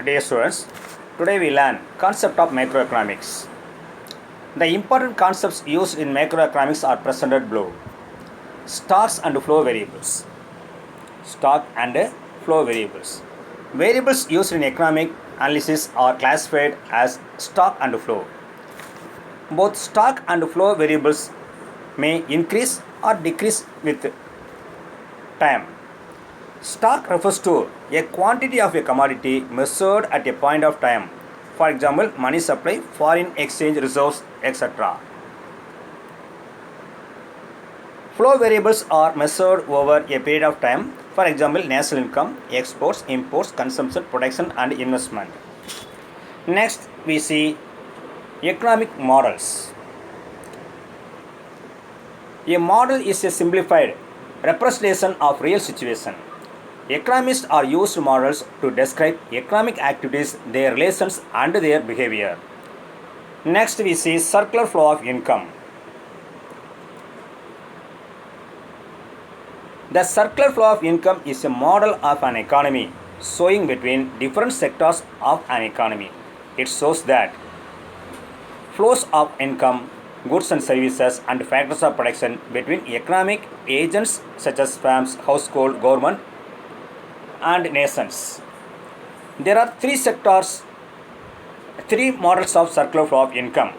Dear students, today we learn concept of macroeconomics. The important concepts used in macroeconomics are presented below. Stocks and flow variables. Stock and flow variables. Variables used in economic analysis are classified as stock and flow. Both stock and flow variables may increase or decrease with time. Stock refers to a quantity of a commodity measured at a point of time. For example, money supply, foreign exchange reserves, etc. Flow variables are measured over a period of time. For example, national income, exports, imports, consumption, production, and investment. Next, we see economic models. A model is a simplified representation of real situation. Economists are used models to describe economic activities, their relations, and their behavior. Next, we see circular flow of income. The circular flow of income is a model of an economy showing between different sectors of an economy. It shows that flows of income, goods and services, and factors of production between economic agents such as firms, household, government, and nations. There are three models of circular flow of income: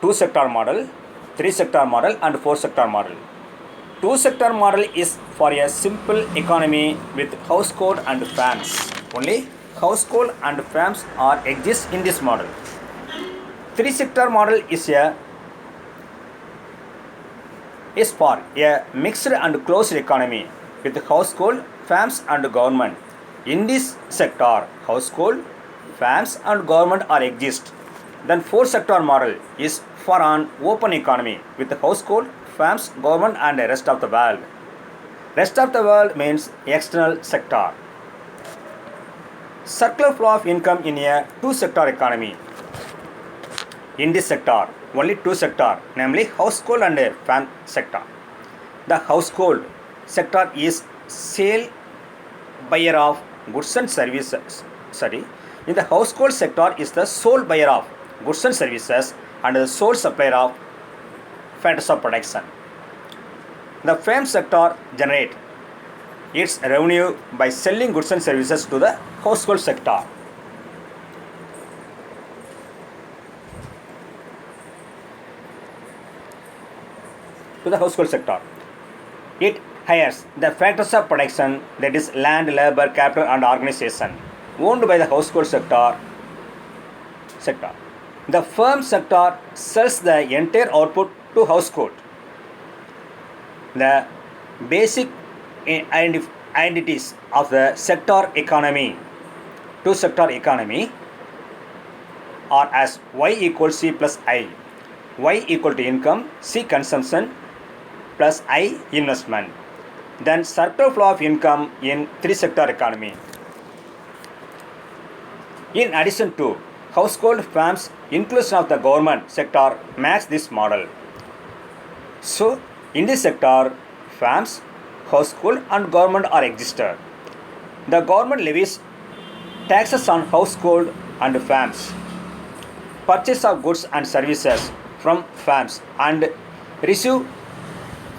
two-sector model, three-sector model, and four-sector model. Two-sector model is for a simple economy with household and firms. Only household and firms exist in this model. Three-sector model is for a mixed and closed economy with household, firms, and government. In this sector, household, firms, and government exist. Then four-sector model is for an open economy with household, firms, government, and the rest of the world. Rest of the world means external sector. Circular flow of income in a two-sector economy. In this sector, only two sector, namely household and firm sector. The household sector is sale buyer of goods and services. In the household sector is the sole buyer of goods and services and the sole supplier of factors of production. The firm sector generate its revenue by selling goods and services to the household sector. It hires the factors of production, that is land, labor, capital, and organization, owned by the household sector. The firm sector sells the entire output to household. The basic identities of the sector economy, two-sector economy, are as Y equals C plus I. Y equal to income, C consumption, plus I investment. Then circular flow of income in three-sector economy. In addition to household, firms, inclusion of the government sector match this model. So, in this sector, firms, household, and government existed. The government levies taxes on household and firms, purchase of goods and services from firms, and receive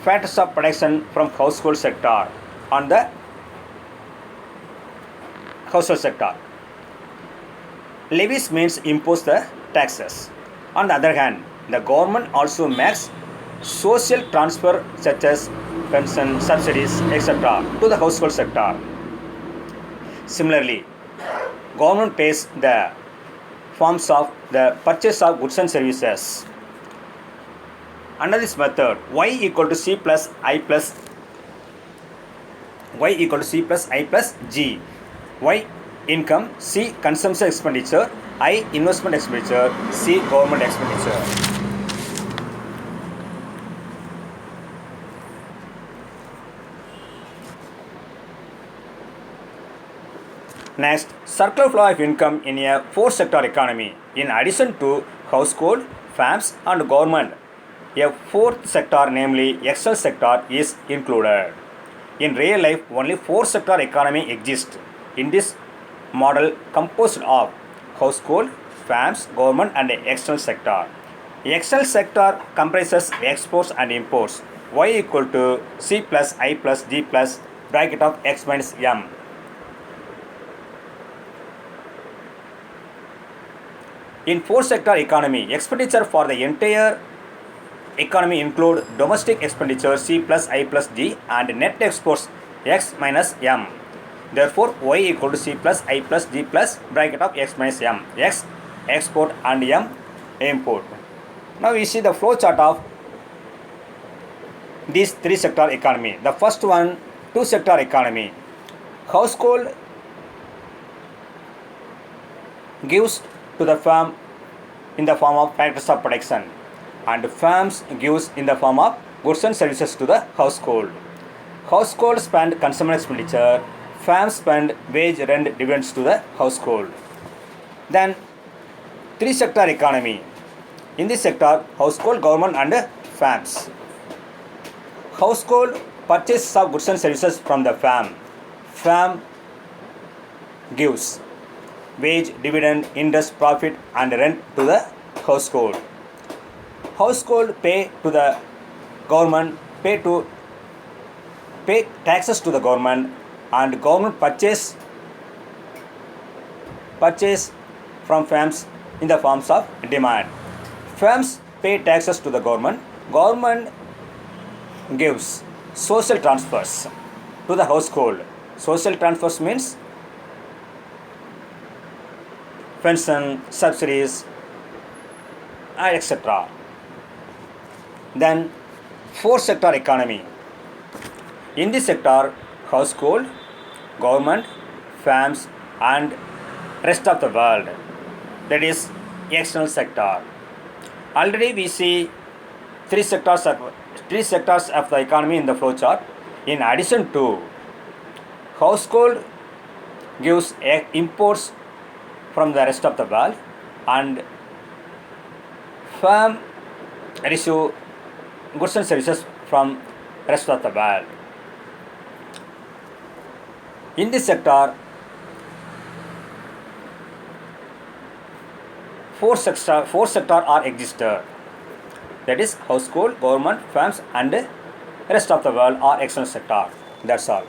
factors of production from household sector on the household sector. Levies means impose the taxes. On the other hand, the government also makes social transfer such as pension, subsidies, etc. to the household sector. Similarly, government pays the forms of the purchase of goods and services. Under this method, Y equal to C plus I plus G. Y income, C consumption expenditure, I investment expenditure, C government expenditure. Next, circular flow of income in a four-sector economy. In addition to household, firms, and government, a fourth sector, namely external sector, is included. In real life, only four-sector economy exists. In this model composed of household, firms, government and external sector. External sector comprises exports and imports. Y equal to C plus I plus G plus bracket of X minus M. In fourth sector economy, expenditure for the entire economy include domestic expenditure C plus I plus G and net exports X minus M. Therefore, Y equal to C plus I plus G plus bracket of X minus M. X export and M import. Now we see the flow chart of this three sector economy. The first one, two sector economy. Household gives to the firm in the form of factors of production and firms gives in the form of goods and services to the household. Household spend consumer expenditure, firms spend wage, rent, dividends to the household. Then three sector economy. In this sector, household, government and firms. Household purchases of goods and services from the firm. Firm gives wage, dividend, interest, profit and rent to the household. Household pay to the government, pay taxes to the government, and government purchase from firms in the forms of demand. Firms pay taxes to the government. Government gives social transfers to the household. Social transfers means pension, subsidies, etc. Then fourth sector economy. In this sector, household, government, firms and rest of the world, that is external sector. Already we see three sectors of the economy in the flow chart. In addition to, household gives imports from the rest of the world and firm receive goods and services from rest of the world. In this sector, four sector are existed. That is household, government, firms and rest of the world are external sector. That's all.